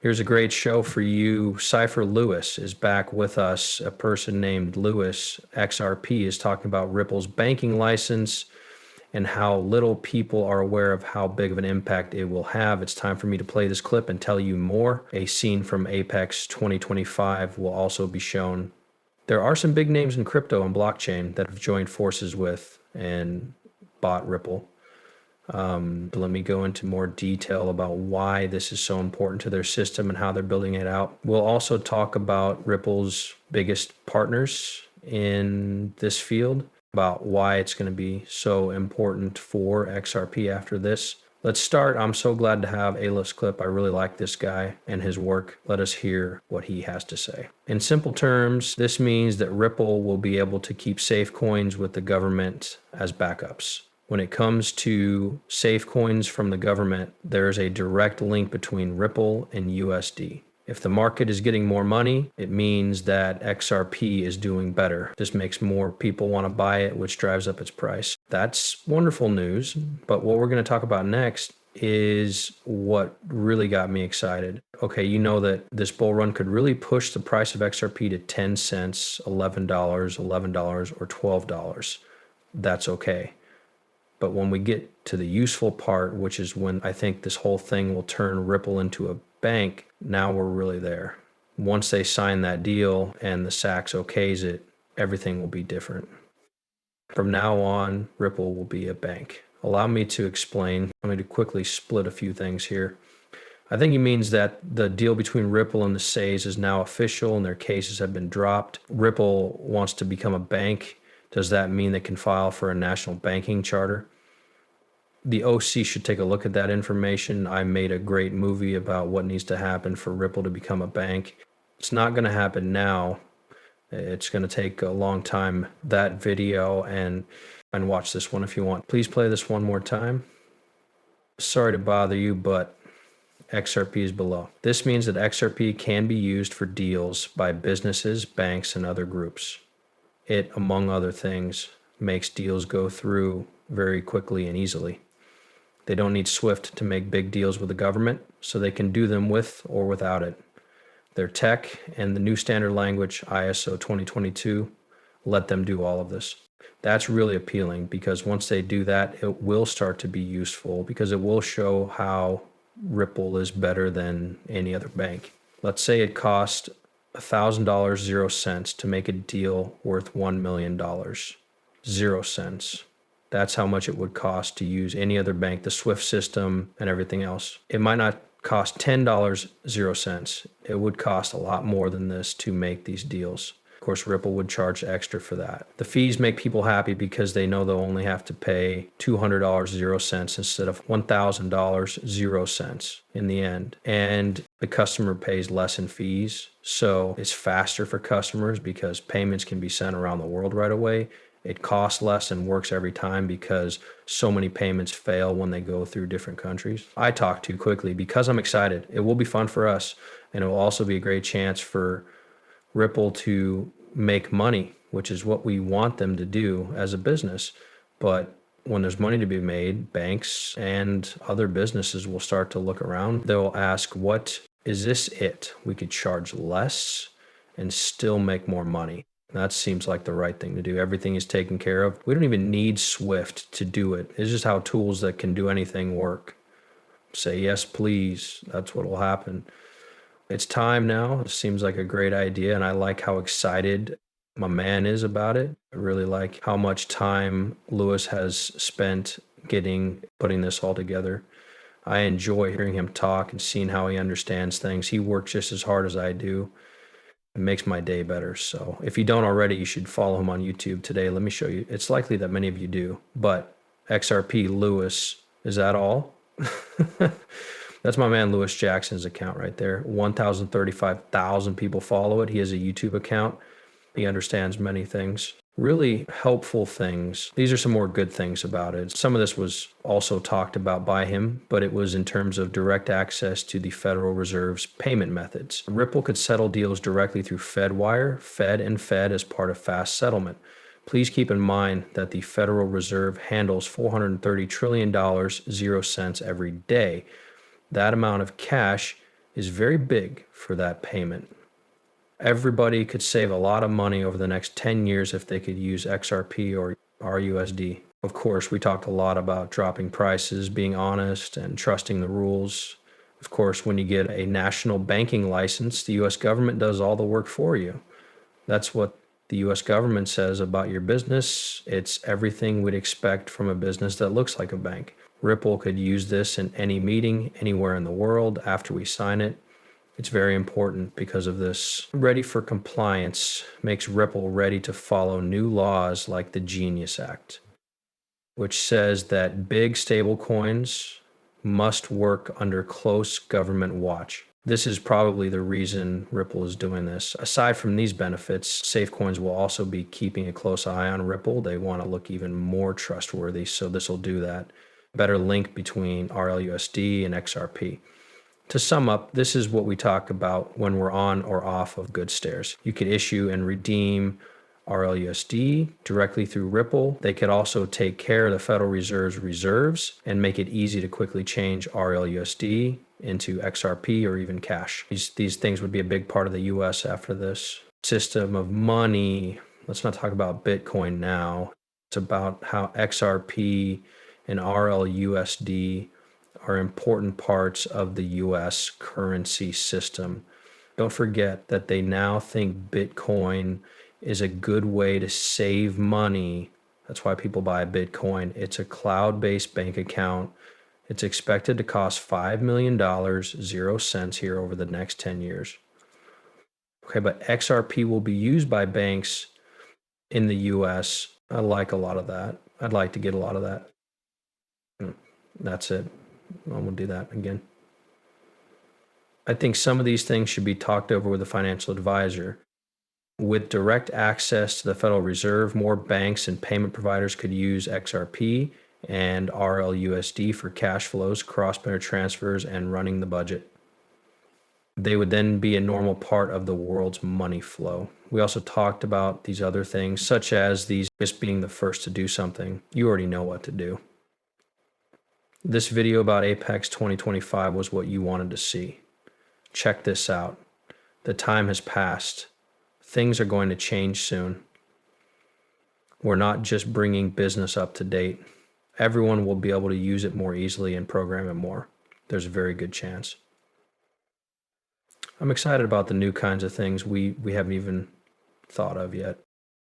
Here's a great show for you. Cypher Lewis is back with us. A person named Lewis, XRP, is talking about Ripple's banking license and how little people are aware of how big of an impact it will have. It's time for me to play this clip and tell you more. A scene from Apex 2025 will also be shown. There are some big names in crypto and blockchain that have joined forces with and bought Ripple. Let me go into more detail about why this is so important to their system and how they're building it out. We'll also talk about Ripple's biggest partners in this field, about why it's going to be so important for XRP after this. Let's start. I'm so glad to have A-list clip. I really like this guy and his work. Let us hear what he has to say. In simple terms, this means that Ripple will be able to keep safe coins with the government as backups. When it comes to safe coins from the government, there is a direct link between Ripple and USD. If the market is getting more money, it means that XRP is doing better. This makes more people want to buy it, which drives up its price. That's wonderful news. But what we're going to talk about next is what really got me excited. Okay, you know that this bull run could really push the price of XRP to 10 cents, $11, $11, or $12. That's okay. But when we get to the useful part, which is when I think this whole thing will turn Ripple into a bank, now we're really there. Once they sign that deal and the SAX okays it, everything will be different. From now on, Ripple will be a bank. Allow me to explain. Let me to quickly split a few things here. I think it means that the deal between Ripple and the SAYs is now official and their cases have been dropped. Ripple wants to become a bank. Does that mean they can file for a national banking charter? The OC should take a look at that information. I made a great movie about what needs to happen for Ripple to become a bank. It's not going to happen now. It's going to take a long time. That video and watch this one if you want. Please play this one more time. Sorry to bother you, but XRP is below. This means that XRP can be used for deals by businesses, banks, and other groups. It, among other things, makes deals go through very quickly and easily. They don't need SWIFT to make big deals with the government, so they can do them with or without it. Their tech and the new standard language, ISO 2022, let them do all of this. That's really appealing because once they do that, it will start to be useful because it will show how Ripple is better than any other bank. Let's say it cost $1,000, 0 cents to make a deal worth $1 million. 0 cents. That's how much it would cost to use any other bank, the SWIFT system and everything else. It might not cost $10, 0 cents. It would cost a lot more than this to make these deals. Of course, Ripple would charge extra for that. The fees make people happy because they know they'll only have to pay $200, 0 cents instead of $1,000, 0 cents in the end. And the customer pays less in fees. So it's faster for customers because payments can be sent around the world right away. It costs less and works every time because so many payments fail when they go through different countries. I talk too quickly because I'm excited. It will be fun for us, and it will also be a great chance for Ripple to make money, which is what we want them to do as a business. But when there's money to be made, banks and other businesses will start to look around. They'll ask, what is this it? We could charge less and still make more money. That seems like the right thing to do. Everything is taken care of. We don't even need SWIFT to do it. It's just how tools that can do anything work. Say, yes, please. That's what will happen. It's time now. It seems like a great idea, and I like how excited my man is about it. I really like how much time Lewis has spent putting this all together. I enjoy hearing him talk and seeing how he understands things. He works just as hard as I do. It makes my day better. So if you don't already, you should follow him on YouTube today. Let me show you. It's likely that many of you do, but XRP Lewis, is that all? That's my man Lewis Jackson's account right there. 1,035,000 people follow it. He has a YouTube account. He understands many things. Really helpful things. These are some more good things about it. Some of this was also talked about by him, but it was in terms of direct access to the Federal Reserve's payment methods. Ripple could settle deals directly through FedWire, Fed, and Fed as part of fast settlement. Please keep in mind that the Federal Reserve handles $430 trillion, 0 cents every day. That amount of cash is very big for that payment. Everybody could save a lot of money over the next 10 years if they could use XRP or RUSD. Of course, we talked a lot about dropping prices, being honest, and trusting the rules. Of course, when you get a national banking license, the US government does all the work for you. That's what the US government says about your business. It's everything we'd expect from a business that looks like a bank. Ripple could use this in any meeting anywhere in the world after we sign it. It's very important because of this. Ready for compliance makes Ripple ready to follow new laws like the Genius Act, which says that big stablecoins must work under close government watch. This is probably the reason Ripple is doing this. Aside from these benefits, Safecoins will also be keeping a close eye on Ripple. They want to look even more trustworthy, so this will do that. Better link between RLUSD and XRP. To sum up, this is what we talk about when we're on or off of good stairs. You could issue and redeem RLUSD directly through Ripple. They could also take care of the Federal Reserve's reserves and make it easy to quickly change RLUSD into XRP or even cash. These things would be a big part of the US after this system of money. Let's not talk about Bitcoin now. It's about how XRP and RLUSD are important parts of the US currency system. Don't forget that they now think Bitcoin is a good way to save money. That's why people buy Bitcoin. It's a cloud-based bank account. It's expected to cost $5 million, 0 cents here over the next 10 years. Okay, but XRP will be used by banks in the US. I like a lot of that. I'd like to get a lot of that. That's it. I won't do that again. I think some of these things should be talked over with a financial advisor. With direct access to the Federal Reserve, more banks and payment providers could use XRP and RLUSD for cash flows, cross-border transfers, and running the budget. They would then be a normal part of the world's money flow. We also talked about these other things, such as these just being the first to do something. You already know what to do. This video about Apex 2025 was what you wanted to see. Check this out. The time has passed. Things are going to change soon. We're not just bringing business up to date. Everyone will be able to use it more easily and program it more. There's a very good chance. I'm excited about the new kinds of things we haven't even thought of yet.